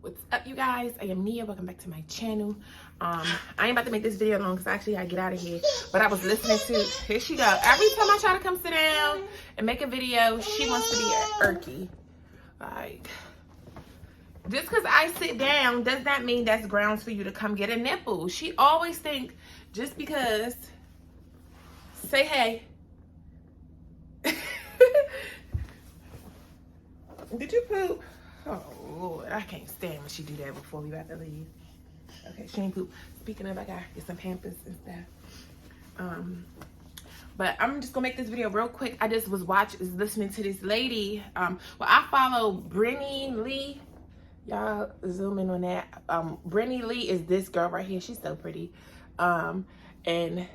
What's up, you guys? I am Nia. Welcome back to my channel. I ain't about to make this video long because actually I get out of here. But I was listening to, here she go. Every time I try to come sit down and make a video, she wants to be irky. Like, just because I sit down does not mean that's grounds for you to come get a nipple. She always think just because, say hey. Did you poop? Oh Lord, I can't stand when she do that before we about to leave. Okay, she ain't poop. Speaking of, I gotta get some Pampers and stuff. But I'm just gonna make this video real quick. I just was listening to this lady. Well, I follow Brenny Lee. Y'all zoom in on that. Brenny Lee is this girl right here. She's so pretty. And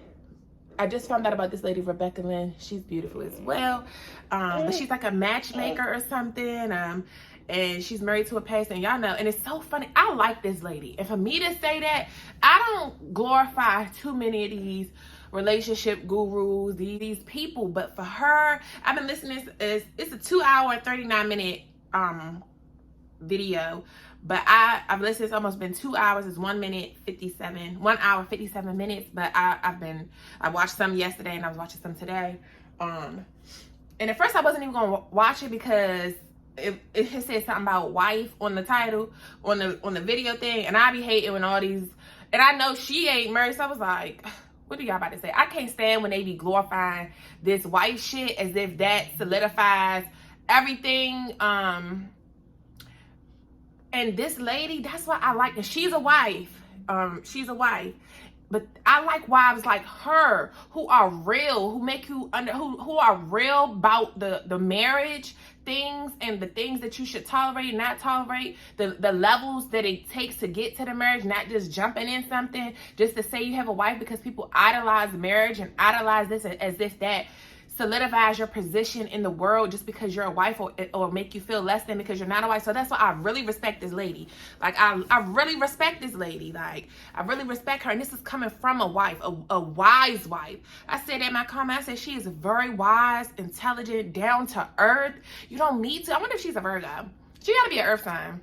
I just found out about this lady, Rebecca Lynn. She's beautiful as well. But she's like a matchmaker or something. And she's married to a pastor, and y'all know, and it's so funny. I like this lady. And for me to say that, I don't glorify too many of these relationship gurus, these people. But for her, I've been listening. It's a 2-hour, 39-minute video. But I've listened. It's almost been 2 hours. It's 1 hour 57 minutes. But I watched some yesterday and I was watching some today. And at first I wasn't even gonna watch it because it had said something about wife on the title on the video thing, and I be hating when all these, and I know she ain't married, so I was like, what do y'all about to say? I can't stand when they be glorifying this wife shit as if that solidifies everything. And this lady, that's what I like. And she's a wife. She's a wife. But I like wives like her who are real, who are real about the marriage things and the things that you should tolerate and not tolerate, the levels that it takes to get to the marriage, not just jumping in something just to say you have a wife, because people idolize marriage and idolize this as if that solidifies your position in the world just because you're a wife, or make you feel less than because you're not a wife. So that's why I really respect this lady. Like, I really respect this lady. Like, I really respect her. And this is coming from a wife, a wise wife. I said in my comment, I said she is very wise, intelligent, down to earth. You don't need to. I wonder if she's a Virgo. She got to be an earth sign.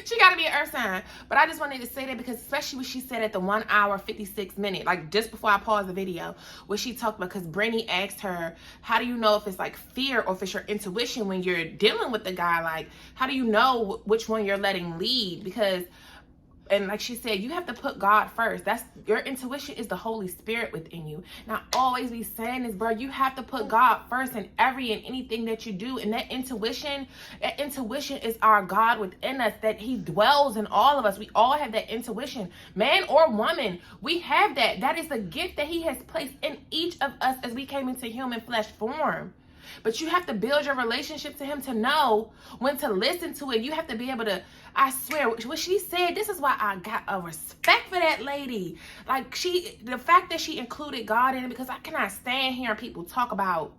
She got to be an earth sign. But I just wanted to say that because especially what she said at the 1 hour 56 minute, like just before I paused the video, what she talked about, because Brenny asked her, how do you know if it's like fear or if it's your intuition when you're dealing with the guy? Like, how do you know which one you're letting lead? Because, and like she said, you have to put God first. That's your intuition is the Holy Spirit within you. And I always be saying this, bro. You have to put God first in every and anything that you do. And that intuition is our God within us, that He dwells in all of us. We all have that intuition, man or woman. We have that. That is a gift that He has placed in each of us as we came into human flesh form. But you have to build your relationship to Him to know when to listen to it. You have to be able to, I swear, what she said, this is why I got a respect for that lady. Like, the fact that she included God in it, because I cannot stand hearing people talk about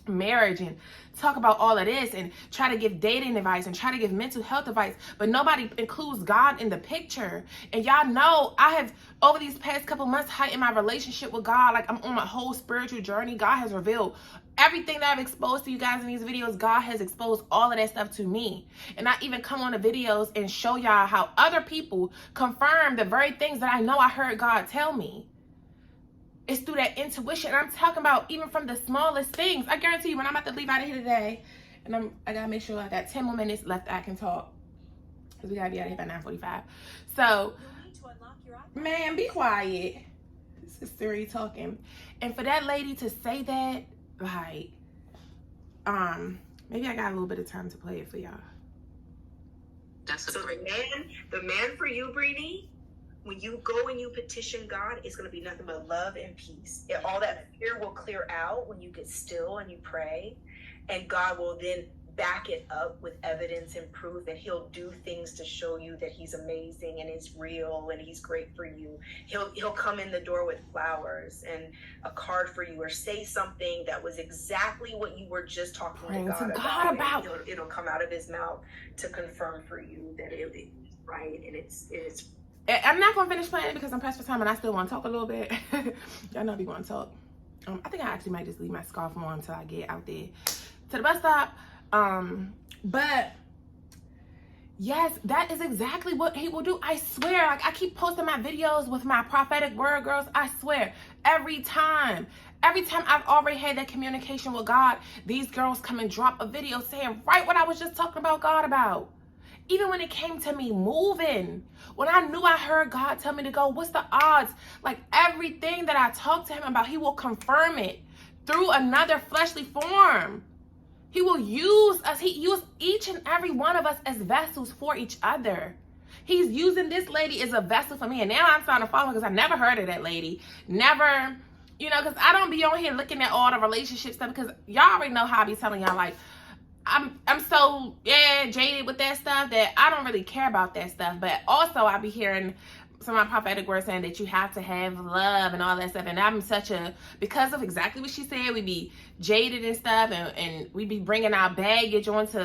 marriage and talk about all of this and try to give dating advice and try to give mental health advice, but nobody includes God in the picture. And y'all know I have, over these past couple months, heightened my relationship with God. Like, I'm on my whole spiritual journey. God has revealed everything that I've exposed to you guys in these videos. God has exposed all of that stuff to me. And I even come on the videos and show y'all how other people confirm the very things that I know I heard God tell me. It's through that intuition. And I'm talking about even from the smallest things. I guarantee you, when I'm about to leave out of here today, and I gotta make sure I got 10 more minutes left I can talk, because we gotta be out of here by 9:45. So, man, be quiet. This is Siri talking. And for that lady to say that, like, maybe I got a little bit of time to play it for y'all. So the man for you, Brenny, when you go and you petition God, it's going to be nothing but love and peace. And all that fear will clear out when you get still and you pray. And God will then back it up with evidence and proof. And He'll do things to show you that He's amazing and is real and He's great for you. He'll come in the door with flowers and a card for you, or say something that was exactly what you were just talking to God about. It'll come out of His mouth to confirm for you that it is right. And it's I'm not going to finish playing it because I'm pressed for time and I still want to talk a little bit. Y'all know we want to talk. I think I actually might just leave my scarf on until I get out there to the bus stop. But Yes, that is exactly what he will do. I swear, like I keep posting my videos with my prophetic word girls. I swear, every time I've already had that communication with God, these girls come and drop a video saying right what I was just talking about God about. Even when it came to me moving, when I knew I heard God tell me to go, what's the odds? Like everything that I talk to him about, he will confirm it through another fleshly form. He will use us. He used each and every one of us as vessels for each other. He's using this lady as a vessel for me. And now I'm starting to follow her because I never heard of that lady. Never, because I don't be on here looking at all the relationship stuff because y'all already know how I be telling y'all, like, I'm so jaded with that stuff that I don't really care about that stuff. But also I be hearing some of my prophetic words saying that you have to have love and all that stuff. And I'm because of exactly what she said, we be jaded and stuff, and we be bringing our baggage onto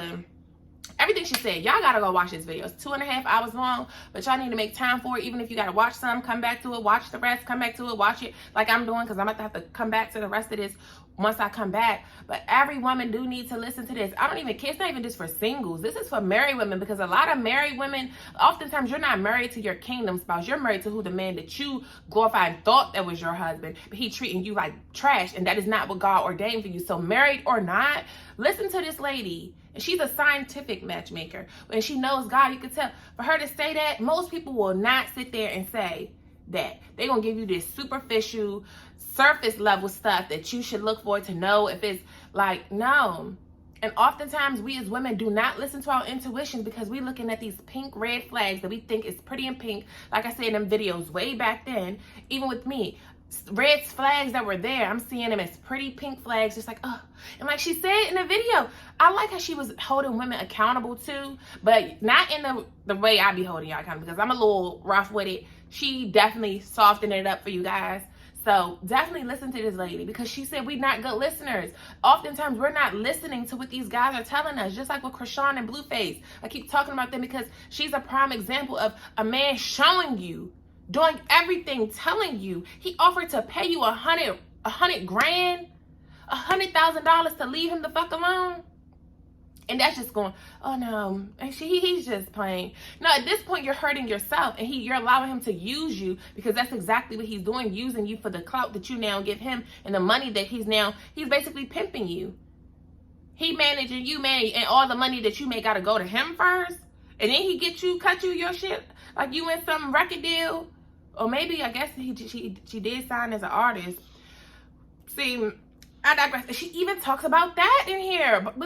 everything she said. Y'all gotta go watch this video. It's 2.5 hours long, but y'all need to make time for it. Even if you gotta watch some, come back to it, watch the rest, come back to it, watch it like I'm doing, because I'm about to have to come back to the rest of this once I come back. But every woman do need to listen to this. I don't even care. It's not even just for singles. This is for married women, because a lot of married women, oftentimes you're not married to your kingdom spouse. You're married to the man that you glorified and thought that was your husband, but he treating you like trash, and that is not what God ordained for you. So married or not, listen to this lady. And she's a scientific matchmaker. When she knows God, you can tell. For her to say that, most people will not sit there and say that. They're going to give you this superficial, surface level stuff that you should look for to know if it's like, no. And oftentimes we as women do not listen to our intuition because we're looking at these pink red flags that we think is pretty and pink. Like I said in them videos way back then, even with me, red flags that were there, I'm seeing them as pretty pink flags, just like, oh. And like she said in the video, I like how she was holding women accountable too, but not in the way I be holding y'all accountable, because I'm a little rough with it. She definitely softened it up for you guys. So definitely listen to this lady, because she said we're not good listeners. Oftentimes we're not listening to what these guys are telling us, just like with Chrisean and Blueface. I keep talking about them because she's a prime example of a man showing you, doing everything, telling you. He offered to pay you $100,000, $100,000 to leave him the fuck alone. And that's just going, oh no, he's just playing. No, at this point you're hurting yourself, and you're allowing him to use you, because that's exactly what he's doing, using you for the clout that you now give him and the money that he's basically pimping you. He managing you, man, and all the money that you make gotta go to him first, and then he cut you your shit like you in some record deal. Or maybe, I guess she did sign as an artist. See, I digress. She even talks about that in here. But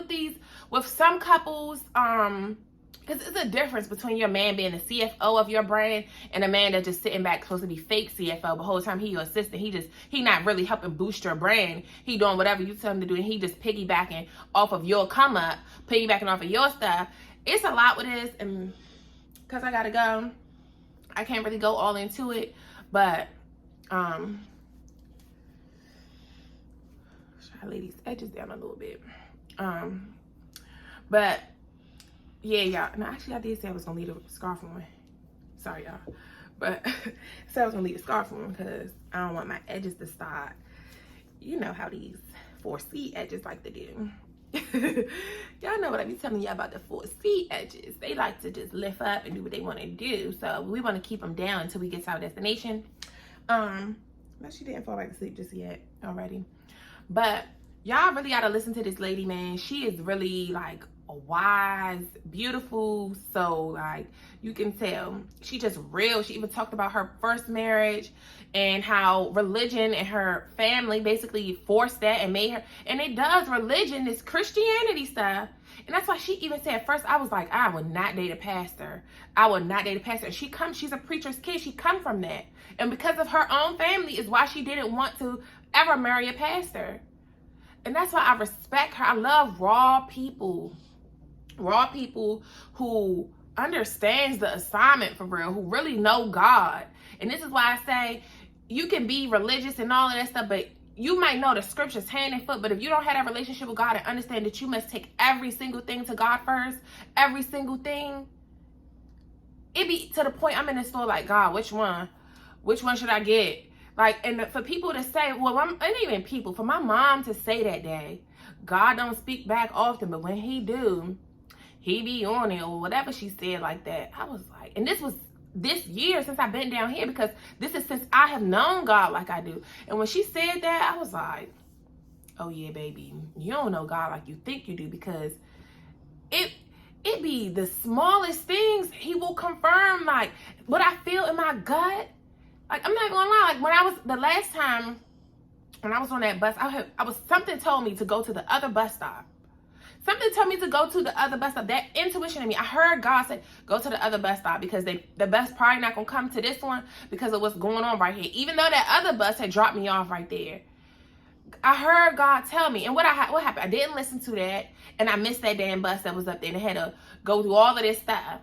with some couples, because it's a difference between your man being the CFO of your brand and a man that's just sitting back, supposed to be fake CFO, but the whole time he your assistant. He not really helping boost your brand. He doing whatever you tell him to do, and he just piggybacking off of your come up, piggybacking off of your stuff. It's a lot with this, and because I gotta go, I can't really go all into it, but try to lay these edges down a little bit. But yeah, y'all. No, actually I did say I was gonna leave the scarf on. Sorry, y'all. But so I was gonna leave the scarf on because I don't want my edges to start. You know how these 4C edges like to do. Y'all know what I be telling y'all about the 4C edges. They like to just lift up and do what they want to do. So we want to keep them down until we get to our destination. But she didn't fall back to sleep just yet already. But y'all really gotta listen to this lady, man. She is really like a wise, beautiful soul. Like, you can tell she just real. She even talked about her first marriage and how religion and her family basically forced that and made her, and it does, religion, this Christianity stuff. And that's why she even said, at first I was like, I would not date a pastor. I would not date a pastor. She's a preacher's kid. She come from that. And because of her own family is why she didn't want to ever marry a pastor. And that's why I respect her. I love raw people who understands the assignment for real, who really know God. And this is why I say you can be religious and all of that stuff, but you might know the scriptures hand and foot, but if you don't have that relationship with God and understand that you must take every single thing to God first, every single thing, it be to the point I'm in the store like, God, which one should I get? Like, and for people to say, well, and even people, for my mom to say that day, God don't speak back often, but when he do, he be on it or whatever she said like that. I was like, and this was this year since I've been down here, because this is since I have known God like I do. And when she said that, I was like, oh yeah, baby, you don't know God like you think you do, because it be the smallest things he will confirm, like what I feel in my gut. Like, I'm not gonna lie, like when I was, the last time when I was on that bus, something told me to go to the other bus stop. Something told me to go to the other bus stop. That intuition in me, I heard God say, go to the other bus stop, because the bus probably not gonna come to this one because of what's going on right here. Even though that other bus had dropped me off right there. I heard God tell me. And what happened? I didn't listen to that, and I missed that damn bus that was up there, and I had to go through all of this stuff.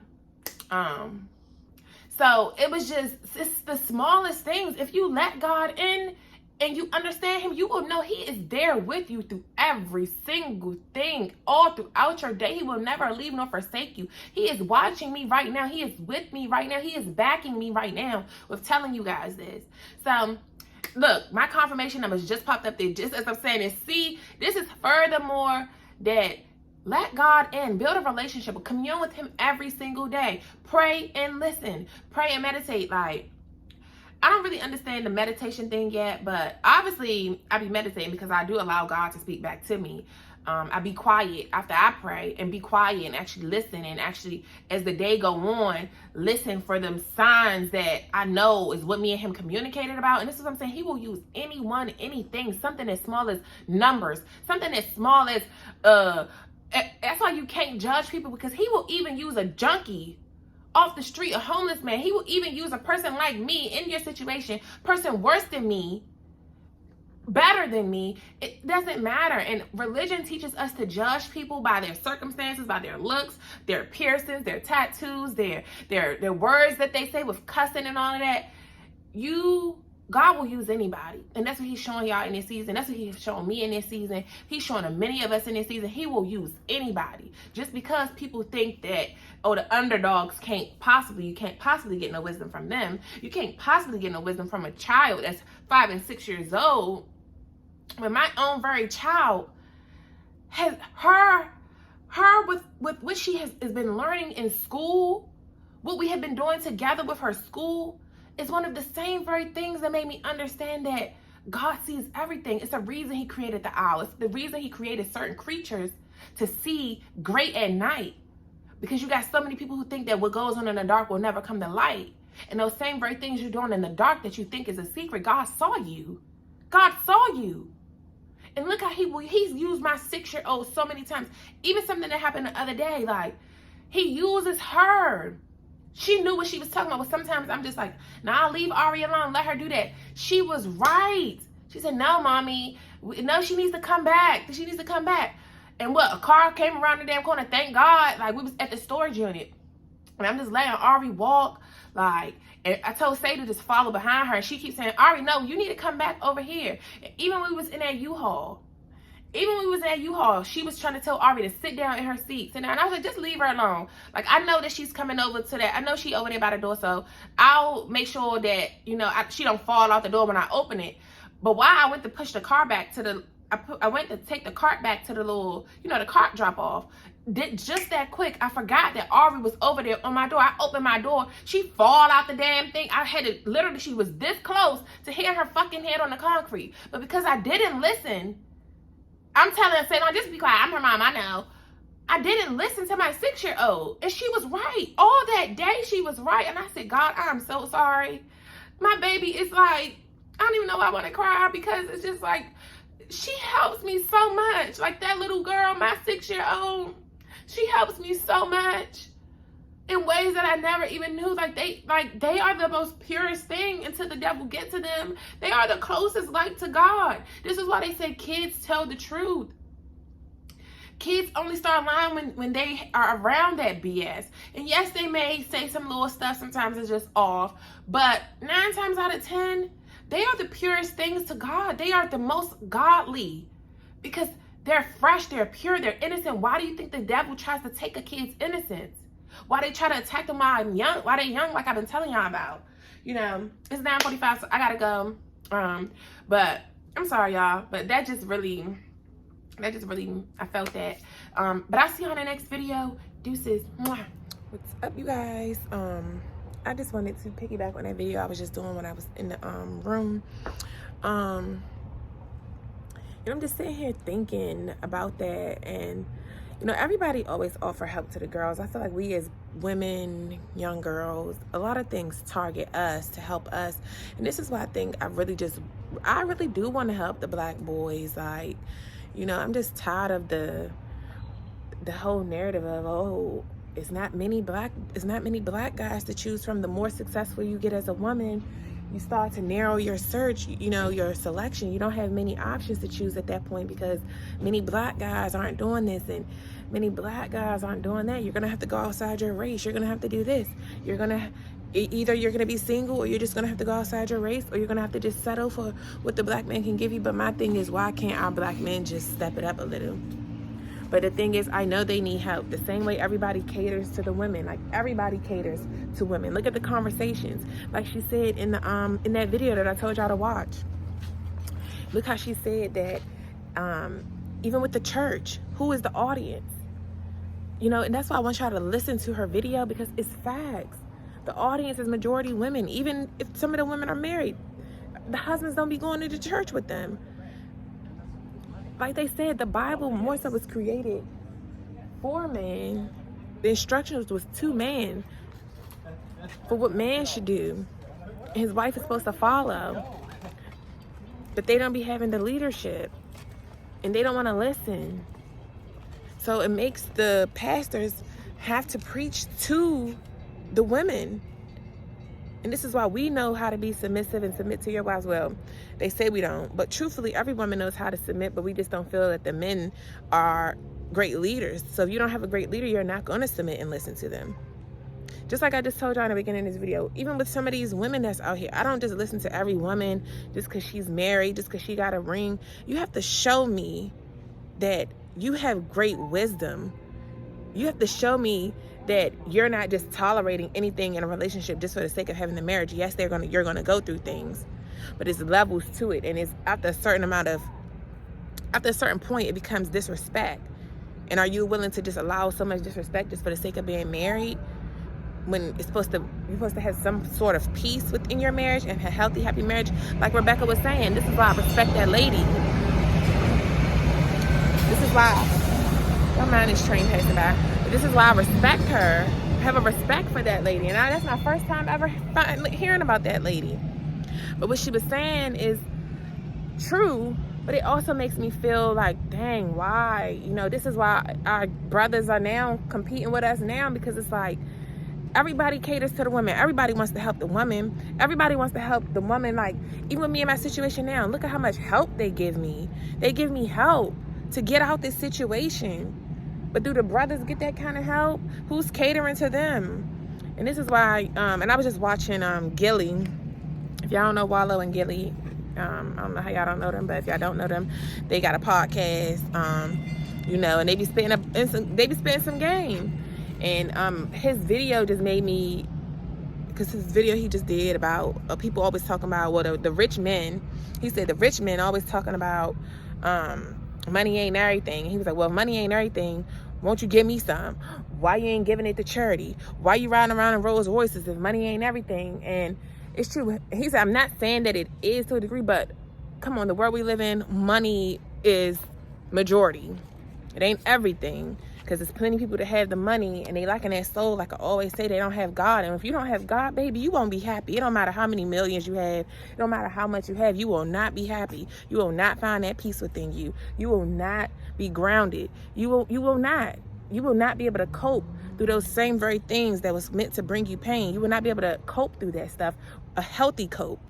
So it was just, it's the smallest things. If you let God in and you understand him, you will know he is there with you through every single thing, all throughout your day. He will never leave nor forsake you. He is watching me right now. He is with me right now. He is backing me right now with telling you guys this. So look, my confirmation numbers just popped up there, just as I'm saying it. See, this is furthermore that let God in, build a relationship, commune with him every single day. Pray and listen, pray and meditate. Like, I don't really understand the meditation thing yet, but obviously I be meditating because I do allow God to speak back to me. I be quiet after I pray, and be quiet and actually listen, and actually, as the day go on, listen for them signs that I know is what me and him communicated about. And this is what I'm saying. He will use anyone, anything, something as small as numbers, something as small as, that's why you can't judge people, because he will even use a junkie off the street, a homeless man. He will even use a person like me in your situation, person worse than me, better than me. It doesn't matter. And religion teaches us to judge people by their circumstances, by their looks, their piercings, their tattoos, their words that they say with cussing and all of that. God will use anybody. And that's what he's showing y'all in this season. That's what he's showing me in this season. He's showing many of us in this season. He will use anybody. Just because people think that, oh, the underdogs you can't possibly get no wisdom from them. You can't possibly get no wisdom from a child that's 5 and 6 years old. When my own very child has her with what she has been learning in school, what we have been doing together with her school, is one of the same very things that made me understand that God sees everything. It's the reason he created the owl. It's the reason he created certain creatures to see great at night. Because you got so many people who think that what goes on in the dark will never come to light. And those same very things you're doing in the dark that you think is a secret, God saw you. God saw you. And look how he's used my 6-year-old so many times. Even something that happened the other day, like, he uses her. She knew what she was talking about. But sometimes I'm just like, nah, I'll leave Ari alone. Let her do that. She was right. She said, no, mommy. No, she needs to come back. She needs to come back. And what? A car came around the damn corner. Thank God. Like, we was at the storage unit. And I'm just letting Ari walk. Like, and I told Say to just follow behind her. And she keeps saying, Ari, no, you need to come back over here. And even when we was in that U-Haul, she was trying to tell Ari to sit down in her seat. And I was like, just leave her alone. Like, I know that she's coming over to that. I know she over there by the door. So I'll make sure that, she don't fall out the door when I open it. But while I went to push the car back to I went to take the cart back to the little, the cart drop off. Just that quick, I forgot that Ari was over there on my door. I opened my door. She fall out the damn thing. I had to, literally, she was this close to hitting her fucking head on the concrete. But because I didn't listen, I'm telling her, say, no, just be quiet. I'm her mom, I know. I didn't listen to my 6-year-old. And she was right. All that day, she was right. And I said, God, I'm so sorry. My baby is like, I don't even know why I want to cry, because it's just like, she helps me so much. Like, that little girl, my 6-year-old, she helps me so much in ways that I never even knew. Like they are the most purest thing until the devil gets to them. They are the closest like to God. This is why they say kids tell the truth. Kids only start lying when they are around that BS. And yes, they may say some little stuff. Sometimes it's just off. But 9 times out of 10, they are the purest things to God. They are the most godly because they're fresh, they're pure, they're innocent. Why do you think the devil tries to take a kid's innocence? Why they try to attack them while I'm young? Why they young, like I've been telling y'all about? It's 9:45, so I gotta go. But I'm sorry, y'all. But that just really, I felt that. But I'll see you on the next video. Deuces. Mwah. What's up, you guys? I just wanted to piggyback on that video I was just doing when I was in the room. And I'm just sitting here thinking about that, and you know, everybody always offer help to the girls. I feel like we as women, young girls, a lot of things target us to help us. And this is why I think I really do want to help the black boys. Like, you know, I'm just tired of the whole narrative of, oh, it's not many black guys to choose from. The more successful you get as a woman, you start to narrow your search, you know, your selection. You don't have many options to choose at that point because many black guys aren't doing this and many black guys aren't doing that. You're gonna have to go outside your race. You're gonna have to do this. Either you're gonna be single, or you're just gonna have to go outside your race, or you're gonna have to just settle for what the black man can give you. But my thing is, why can't our black men just step it up a little? But the thing is, I know they need help. The same way everybody caters to the women. Like, everybody caters to women. Look at the conversations. Like she said in the in that video that I told y'all to watch. Look how she said that even with the church, who is the audience? You know, and that's why I want y'all to listen to her video, because it's facts. The audience is majority women. Even if some of the women are married, the husbands don't be going to the church with them. Like they said, the Bible more so was created for men. The instructions was to man for what man should do. His wife is supposed to follow. But they don't be having the leadership. And they don't want to listen. So it makes the pastors have to preach to the women. And this is why we know how to be submissive and submit to your wives. Well, they say we don't, but truthfully, every woman knows how to submit, but we just don't feel that the men are great leaders. So if you don't have a great leader, you're not going to submit and listen to them. Just like I just told y'all in the beginning of this video, even with some of these women that's out here, I don't just listen to every woman just because she's married, just because she got a ring. You have to show me that you have great wisdom. You have to show me that you're not just tolerating anything in a relationship just for the sake of having the marriage. Yes, you're gonna go through things, but it's levels to it, and it's after a certain point, it becomes disrespect. And are you willing to just allow so much disrespect just for the sake of being married, when you're supposed to have some sort of peace within your marriage and a healthy, happy marriage? Like Rebecca was saying, this is why I respect that lady. This is why, don't mind this train passing by. This is why I respect her, have a respect for that lady. And that's my first time ever hearing about that lady. But what she was saying is true, but it also makes me feel like, dang, why? You know, this is why our brothers are now competing with us now, because it's like everybody caters to the women. Everybody wants to help the woman. Everybody wants to help the woman. Like, even with me in my situation now, look at how much help they give me. They give me help to get out this situation. But do the brothers get that kind of help? Who's catering to them? And this is why, and I was just watching Gilly. If y'all don't know Wallow and Gilly, I don't know how y'all don't know them, but if y'all don't know them, they got a podcast, you know, and they be spitting some game. And his video just made me, because his video he just did about people always talking about, well, the rich men, he said the rich men always talking about money ain't everything. And he was like, well, if money ain't everything, won't you give me some? Why you ain't giving it to charity? Why you riding around in Rolls Royces if money ain't everything? And it's true. He said, I'm not saying that it is to a degree, but come on, the world we live in, money is majority. It ain't everything, because there's plenty of people that have the money and they lacking that soul. Like I always say, they don't have God. And if you don't have God, baby, you won't be happy. It don't matter how many millions you have. It don't matter how much you have. You will not be happy. You will not find that peace within you. You will not be grounded. You will not be able to cope through those same very things that was meant to bring you pain. You will not be able to cope through that stuff, a healthy cope.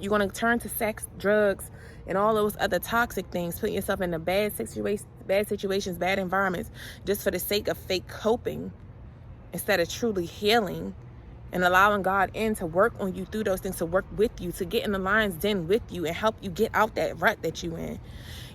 You're going to turn to sex, drugs, and all those other toxic things, putting yourself in bad situations, bad environments, just for the sake of fake coping, instead of truly healing and allowing God in to work on you through those things, to work with you, to get in the lion's den with you and help you get out that rut that you in,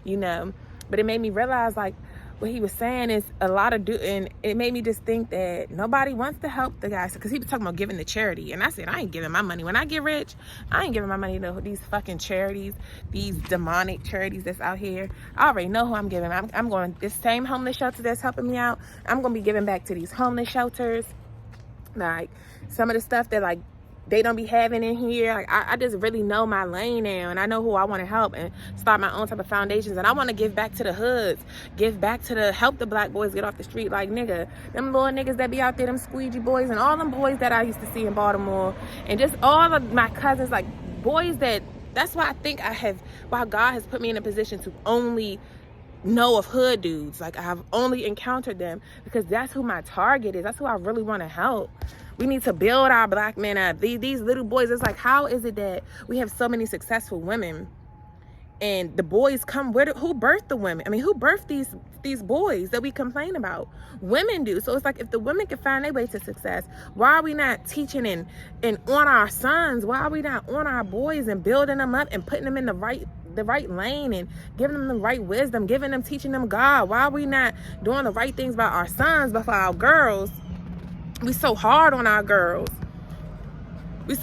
you know. But it made me realize, like, what he was saying is a lot of and it made me just think that nobody wants to help the guys, because he was talking about giving to charity, and I said, I ain't giving my money. When I get rich, I ain't giving my money to these fucking charities, these demonic charities that's out here. I already know who I'm giving. I'm going, this same homeless shelter that's helping me out, I'm going to be giving back to these homeless shelters. Like, some of the stuff that, like, they don't be having in here. Like, I just really know my lane now, and I know who I want to help and start my own type of foundations. And I want to give back to the hoods, give back to help the black boys get off the street. Like, nigga, them little niggas that be out there, them squeegee boys and all them boys that I used to see in Baltimore, and just all of my cousins, like, boys that's why I think why God has put me in a position to only know of hood dudes. Like, I've only encountered them because that's who my target is. That's who I really want to help. We need to build our black men up. These little boys, it's like, how is it that we have so many successful women and the boys come, who birthed the women? I mean, who birthed these boys that we complain about? Women do. So it's like, if the women can find their way to success, why are we not teaching and on our sons? Why are we not on our boys and building them up and putting them in the right lane and giving them the right wisdom, teaching them God? Why are we not doing the right things by our sons, but for our girls? We so hard on our girls. We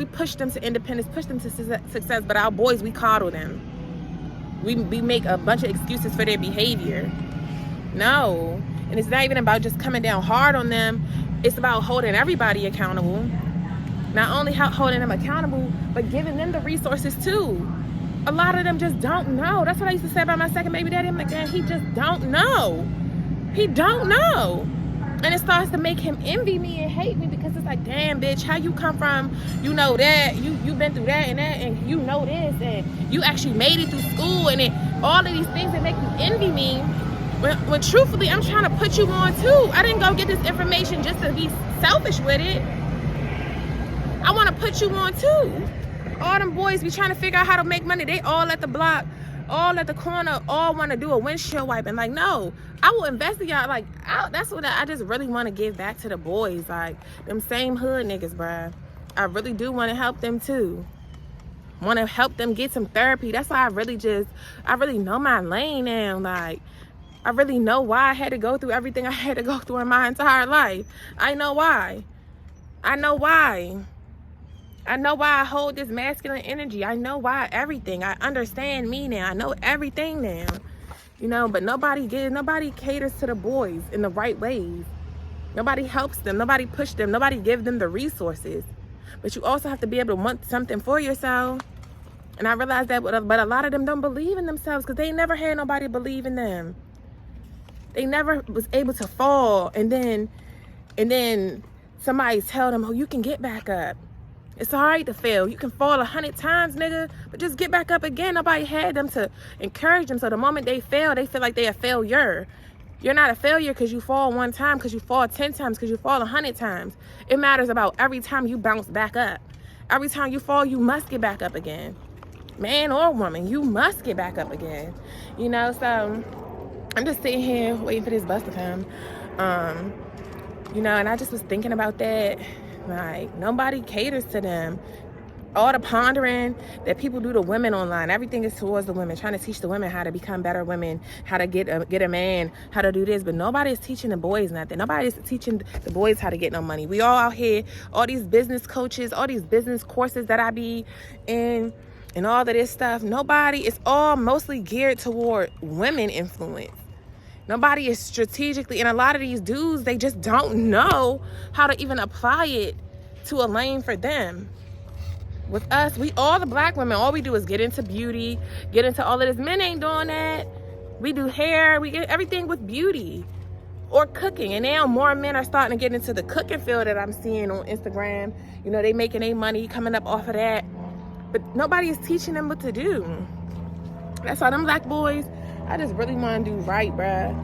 push them to independence, push them to success, but our boys, we coddle them. We make a bunch of excuses for their behavior. No. And it's not even about just coming down hard on them. It's about holding everybody accountable. Not only holding them accountable, but giving them the resources too. A lot of them just don't know. That's what I used to say about my second baby daddy. I'm like, man, he just don't know. He don't know. And it starts to make him envy me and hate me, because it's like, damn, bitch, how you come from, you know that, you've been through that, and you know this, and you actually made it through school, and all of these things that make you envy me, when truthfully, I'm trying to put you on too. I didn't go get this information just to be selfish with it. I want to put you on too. All them boys be trying to figure out how to make money. They all at the block, all at the corner, all want to do a windshield wipe. And like, no, I will invest in y'all. Like, that's what I just really want to give back to the boys. Like, them same hood niggas, bruh. I really do want to help them too. Want to help them get some therapy. That's why I really know my lane now. Like, I really know why I had to go through everything I had to go through in my entire life. I know why. I know why I hold this masculine energy. I know why everything. I understand me now. I know everything now. You know, but nobody caters to the boys in the right ways. Nobody helps them. Nobody pushes them. Nobody gives them the resources. But you also have to be able to want something for yourself. And I realized that, but a lot of them don't believe in themselves because they never had nobody believe in them. They never was able to fall and then somebody tell them, oh, you can get back up. It's all right to fail. You can fall 100 times, nigga, but just get back up again. Nobody had them to encourage them. So the moment they fail, they feel like they're a failure. You're not a failure because you fall one time, because you fall 10 times, because you fall 100 times. It matters about every time you bounce back up. Every time you fall, you must get back up again. Man or woman, you must get back up again. You know, so I'm just sitting here waiting for this bus to come. You know, and I just was thinking about that. Like, nobody caters to them. All the pondering that people do to women online, everything is towards the women, trying to teach the women how to become better women, how to get a man, how to do this. But nobody is teaching the boys nothing. Nobody is teaching the boys how to get no money. We all out here, all these business coaches, all these business courses that I be in, and all of this stuff. It's all mostly geared toward women influence. Nobody is strategically, and a lot of these dudes, they just don't know how to even apply it to a lane for them. With us, all the black women, all we do is get into beauty, get into all of this. Men ain't doing that. We do hair, we get everything with beauty or cooking. And now more men are starting to get into the cooking field that I'm seeing on Instagram. You know, they making their money coming up off of that. But nobody is teaching them what to do. That's why them black boys, I just really want to do right, bruh.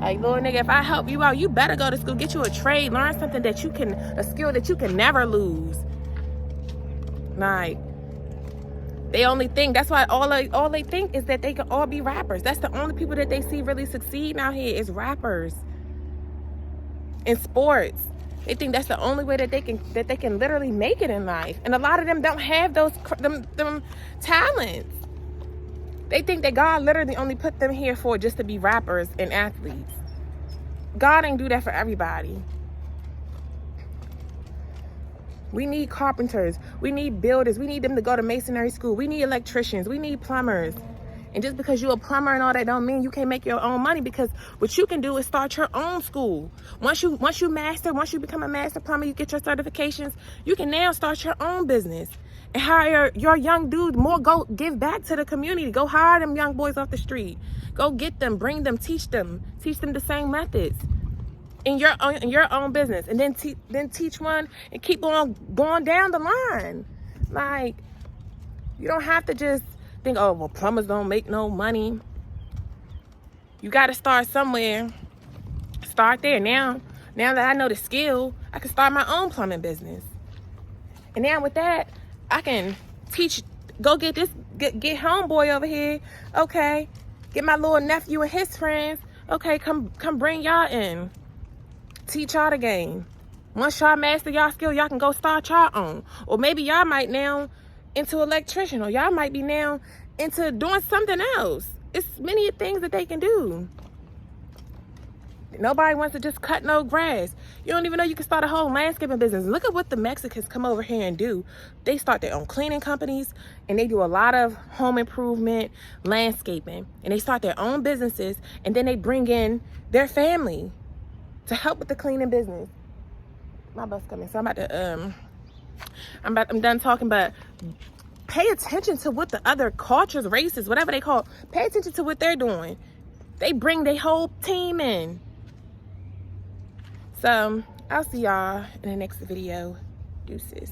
Like, little nigga, if I help you out, you better go to school, get you a trade, learn something a skill that you can never lose. Like, they only think, that's why all they think is that they can all be rappers. That's the only people that they see really succeed out here is rappers. In sports. They think that's the only way that they can literally make it in life. And a lot of them don't have them talents. They think that God literally only put them here for just to be rappers and athletes. God ain't do that for everybody. We need carpenters. We need builders. We need them to go to masonry school. We need electricians. We need plumbers. And just because you're a plumber and all that don't mean you can't make your own money, because what you can do is start your own school. Once you become a master plumber, you get your certifications, you can now start your own business and hire your young dudes more. Go give back to the community. Go hire them young boys off the street. Go get them, bring them, teach them the same methods in your own business, and then teach one and keep on going down the line. Like, you don't have to just think, oh, well, plumbers don't make no money. You got to start somewhere. Start there. Now that I know the skill, I can start my own plumbing business. And now with that, I can teach. Go get get homeboy over here. Okay, get my little nephew and his friends. Okay, come bring y'all in. Teach y'all the game. Once y'all master y'all skill, y'all can go start y'all own. Or maybe y'all might now into electrician, or y'all might be now into doing something else. It's many things that they can do. Nobody wants to just cut no grass. You don't even know you can start a whole landscaping business. Look at what the Mexicans come over here and do. They start their own cleaning companies, and they do a lot of home improvement, landscaping, and they start their own businesses, and then they bring in their family to help with the cleaning business. My bus coming, so I'm done talking, but pay attention to what the other cultures, races, whatever they call, pay attention to what they're doing. They bring their whole team in. So I'll see y'all in the next video. Deuces.